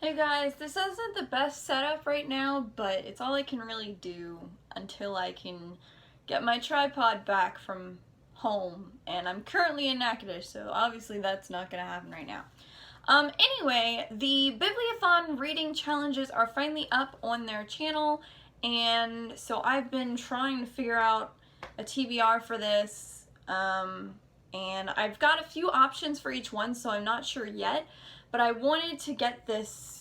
Hey guys, this isn't the best setup right now, but it's all I can really do until I can get my tripod back from home, and I'm currently in Natchitoches, so obviously that's not gonna happen right now. Anyway, the Bibliothon reading challenges are finally up on their channel, and so I've been trying to figure out a TBR for this, and I've got a few options for each one, so I'm not sure yet, but I wanted to get this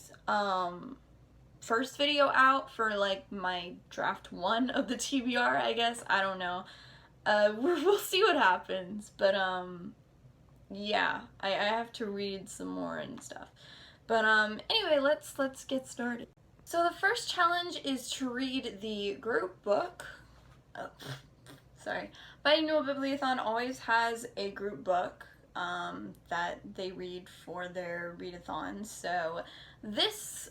first video out for like my draft 1 of the TBR, I guess. I don't know. We'll see what happens, but yeah, I have to read some more and stuff. But anyway, let's get started. So the first challenge is to read the group book. Oh, sorry. Biannual Bibliothon always has a group book that they read for their readathons. So this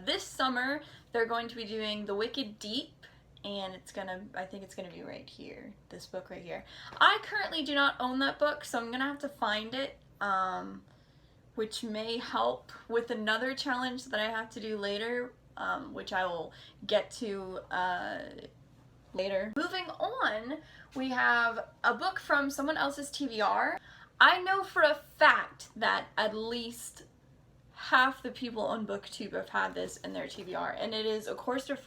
this summer they're going to be doing The Wicked Deep, and I think it's gonna be right here, this book right here. I currently do not own that book, so I'm gonna have to find it, which may help with another challenge that I have to do later, which I will get to later. Moving on, we have a book from someone else's TBR. I know for a fact that at least half the people on BookTube have had this in their TBR, and it is A Court of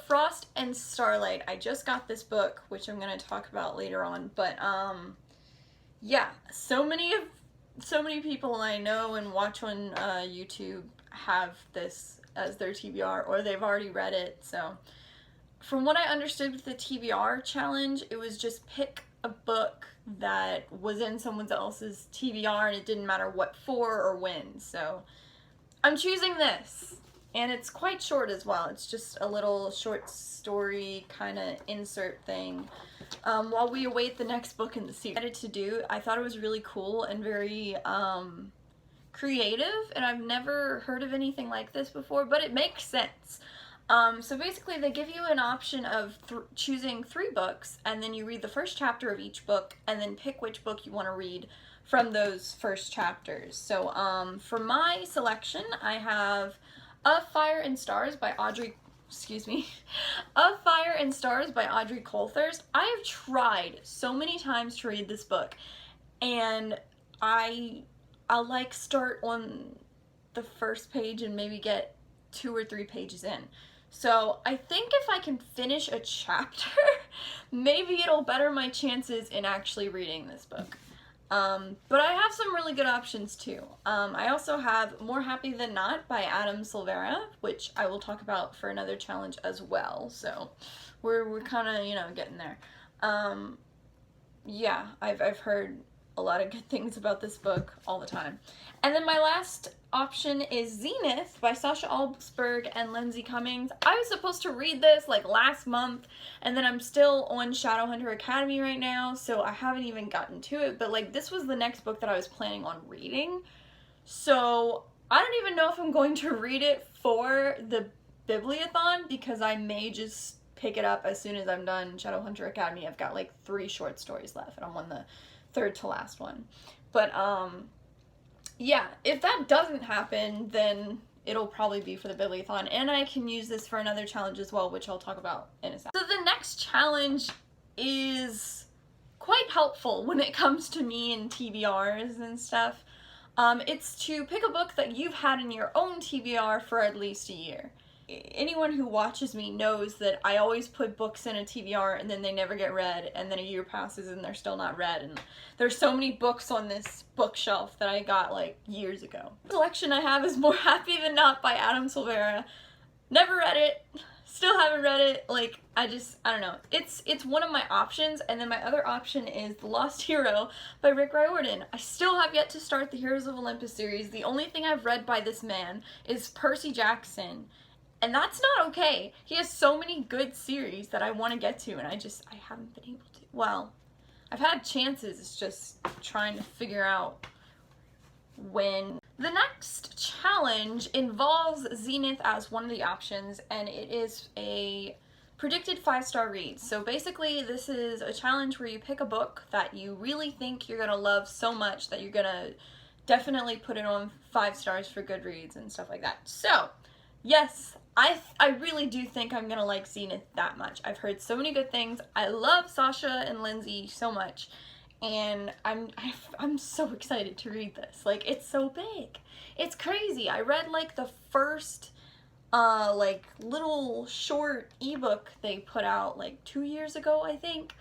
Frost and Starlight. I just got this book, which I'm going to talk about later on, but yeah, so many people I know and watch on YouTube have this as their TBR, or they've already read it. So from what I understood with the TBR challenge, it was just pick a book that was in someone else's TBR, and it didn't matter what for or when. So I'm choosing this, and it's quite short as well. It's just a little short story kind of insert thing while we await the next book in the series. I thought it was really cool and very creative, and I've never heard of anything like this before, but it makes sense. So basically they give you an option of choosing 3 books, and then you read the first chapter of each book and then pick which book you want to read from those first chapters. So for my selection, I have Of Fire and Stars by Audrey Coulthurst. I have tried so many times to read this book, and I'll like start on the first page and maybe get 2 or 3 pages in. So I think if I can finish a chapter, maybe it'll better my chances in actually reading this book. But I have some really good options too. I also have More Happy Than Not by Adam Silvera, which I will talk about for another challenge as well. So we're kind of, you know, getting there. Yeah, I've heard a lot of good things about this book all the time. And then my last option is Zenith by Sasha Alsberg and Lindsay Cummings. I was supposed to read this like last month, and then I'm still on Shadowhunter Academy right now, so I haven't even gotten to it, but like this was the next book that I was planning on reading. So I don't even know if I'm going to read it for the Bibliothon, because I may just pick it up as soon as I'm done Shadowhunter Academy. I've got like 3 short stories left, and I'm on the 3rd to last one. But yeah, if that doesn't happen, then it'll probably be for the Bibliothon, and I can use this for another challenge as well, which I'll talk about in a second. So the next challenge is quite helpful when it comes to me and TBRs and stuff. It's to pick a book that you've had in your own TBR for at least a year. Anyone who watches me knows that I always put books in a TBR and then they never get read, and then a year passes and they're still not read, and there's so many books on this bookshelf that I got like years ago. The selection I have is More Happy Than Not by Adam Silvera. Never read it, still haven't read it. Like, I don't know. It's one of my options, and then my other option is The Lost Hero by Rick Riordan. I still have yet to start the Heroes of Olympus series. The only thing I've read by this man is Percy Jackson. And that's not okay. He has so many good series that I want to get to, and I haven't been able to. Well, I've had chances, it's just trying to figure out when. The next challenge involves Zenith as one of the options, and it is a predicted 5-star reads. So basically this is a challenge where you pick a book that you really think you're gonna love so much that you're gonna definitely put it on 5 stars for Goodreads and stuff like that. So yes, I really do think I'm gonna like Zenith that much. I've heard so many good things. I love Sasha and Lindsay so much, and I'm so excited to read this. Like, it's so big. It's crazy. I read like the first like little short ebook they put out like 2 years ago, I think,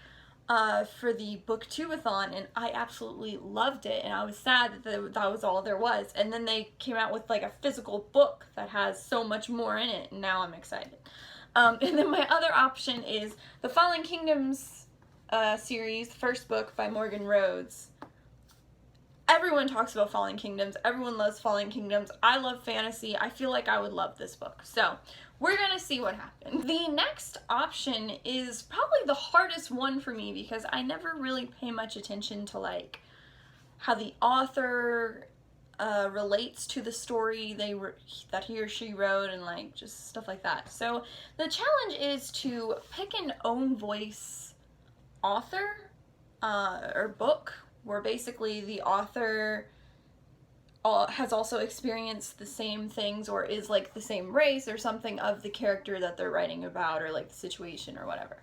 for the Bibliothon, and I absolutely loved it, and I was sad that that was all there was. And then they came out with like a physical book that has so much more in it, and now I'm excited. And then my other option is the Fallen Kingdoms series, first book by Morgan Rhodes. Everyone talks about Fallen Kingdoms. Everyone loves Fallen Kingdoms. I love fantasy. I feel like I would love this book. So we're gonna see what happens. The next option is probably the hardest one for me because I never really pay much attention to like how the author relates to the story that he or she wrote, and like just stuff like that. So the challenge is to pick an own voice author or book where basically the author has also experienced the same things or is like the same race or something of the character that they're writing about, or like the situation or whatever.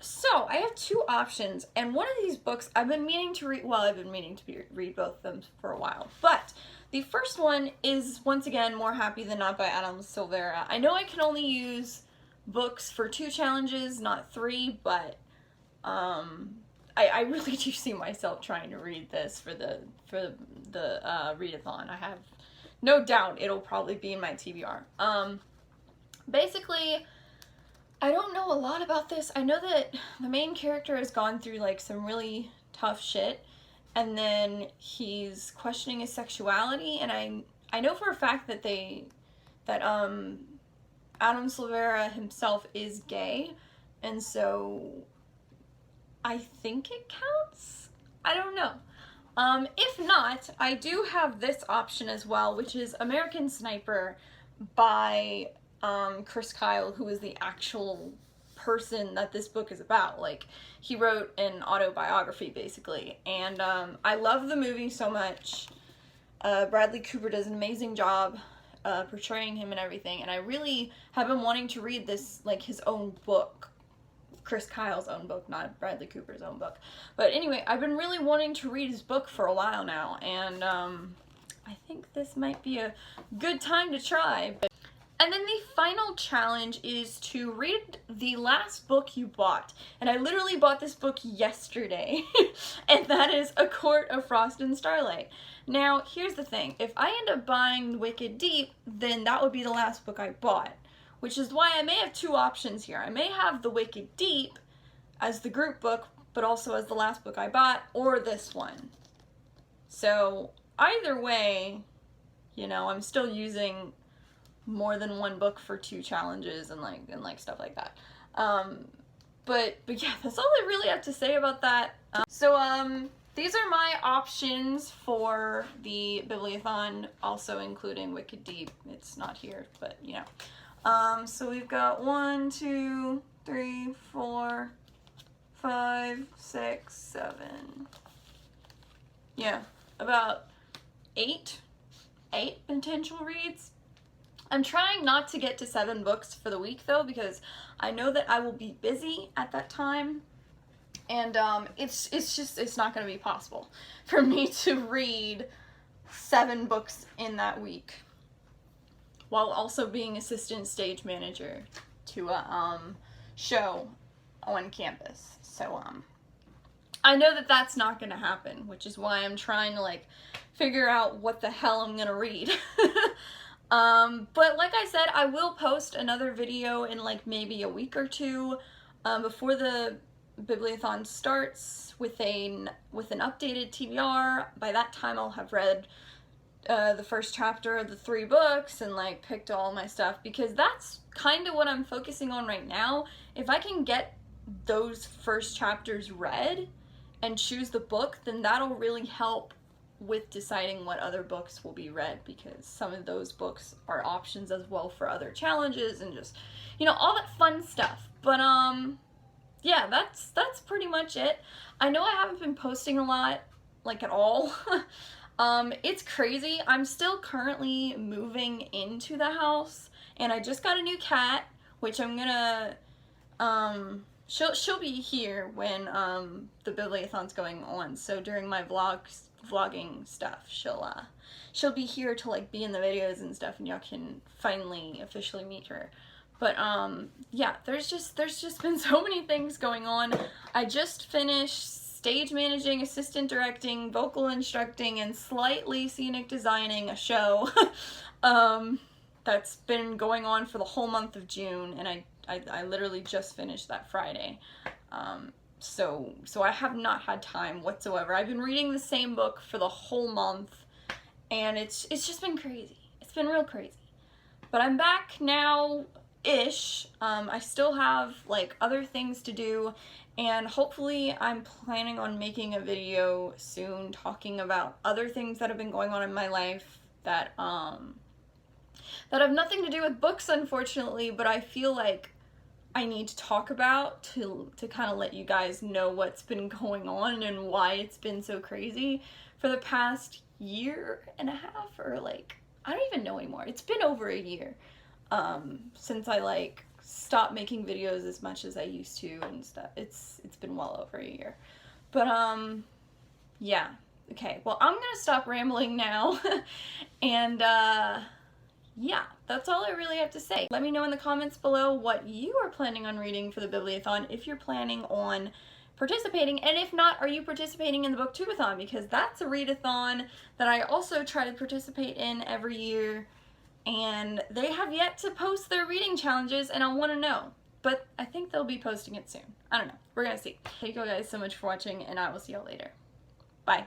So I have 2 options, and one of these books I've been meaning to read, well, I've been meaning to read both of them for a while, but the first one is, once again, More Happy Than Not by Adam Silvera. I know I can only use books for 2 challenges, not 3, but I really do see myself trying to read this for the readathon. I have no doubt it'll probably be in my TBR. Basically, I don't know a lot about this. I know that the main character has gone through like some really tough shit, and then he's questioning his sexuality, and I know for a fact that Adam Silvera himself is gay, and so I think it counts? I don't know. If not, I do have this option as well, which is American Sniper by Chris Kyle, who is the actual person that this book is about. Like, he wrote an autobiography, basically. And I love the movie so much. Bradley Cooper does an amazing job portraying him and everything. And I really have been wanting to read this, like, his own book. Chris Kyle's own book, not Bradley Cooper's own book. But anyway, I've been really wanting to read his book for a while now, and I think this might be a good time to try. And then the final challenge is to read the last book you bought. And I literally bought this book yesterday, and that is A Court of Frost and Starlight. Now, here's the thing. If I end up buying Wicked Deep, then that would be the last book I bought. Which is why I may have 2 options here. I may have the Wicked Deep as the group book, but also as the last book I bought, or this one. So either way, you know, I'm still using more than 1 book for 2 challenges and like stuff like that. But yeah, that's all I really have to say about that. These are my options for the Bibliothon, also including Wicked Deep. It's not here, but you know. So we've got 1, 2, 3, 4, 5, 6, 7. Yeah, about 8 potential reads. I'm trying not to get to 7 books for the week though, because I know that I will be busy at that time, and it's not going to be possible for me to read 7 books in that week, while also being assistant stage manager to a show on campus. So I know that that's not gonna happen, which is why I'm trying to like figure out what the hell I'm gonna read. But like I said, I will post another video in like maybe a week or 2 before the Bibliothon starts with an updated TBR. By that time I'll have read the first chapter of the 3 books and like picked all my stuff, because that's kind of what I'm focusing on right now. If I can get those first chapters read and choose the book, then that'll really help with deciding what other books will be read, because some of those books are options as well for other challenges and just, you know, all that fun stuff. But yeah, that's pretty much it. I know I haven't been posting a lot, like, at all. It's crazy. I'm still currently moving into the house, and I just got a new cat, which I'm gonna, she'll be here when, the Bibliothon's going on, so during my vlogging stuff, she'll be here to, like, be in the videos and stuff, and y'all can finally officially meet her. But, yeah, there's just been so many things going on. I just finished stage managing, assistant directing, vocal instructing, and slightly scenic designing a show that's been going on for the whole month of June, and I literally just finished that Friday. So I have not had time whatsoever. I've been reading the same book for the whole month, and it's just been crazy. It's been real crazy. But I'm back now-ish. I still have, like, other things to do, and hopefully I'm planning on making a video soon talking about other things that have been going on in my life that have nothing to do with books, unfortunately, but I feel like I need to talk about to kind of let you guys know what's been going on and why it's been so crazy for the past year and a half, or, like, I don't even know anymore. It's been over a year since I, like, stopped making videos as much as I used to and stuff. It's been well over a year. But yeah. Okay, well, I'm gonna stop rambling now. And yeah, that's all I really have to say. Let me know in the comments below what you are planning on reading for the Bibliothon, if you're planning on participating, and if not, are you participating in the Booktubeathon, because that's a readathon that I also try to participate in every year, and they have yet to post their reading challenges, and I want to know, but I think they'll be posting it soon. I don't know. We're gonna see. Thank you guys so much for watching, and I will see y'all later. Bye.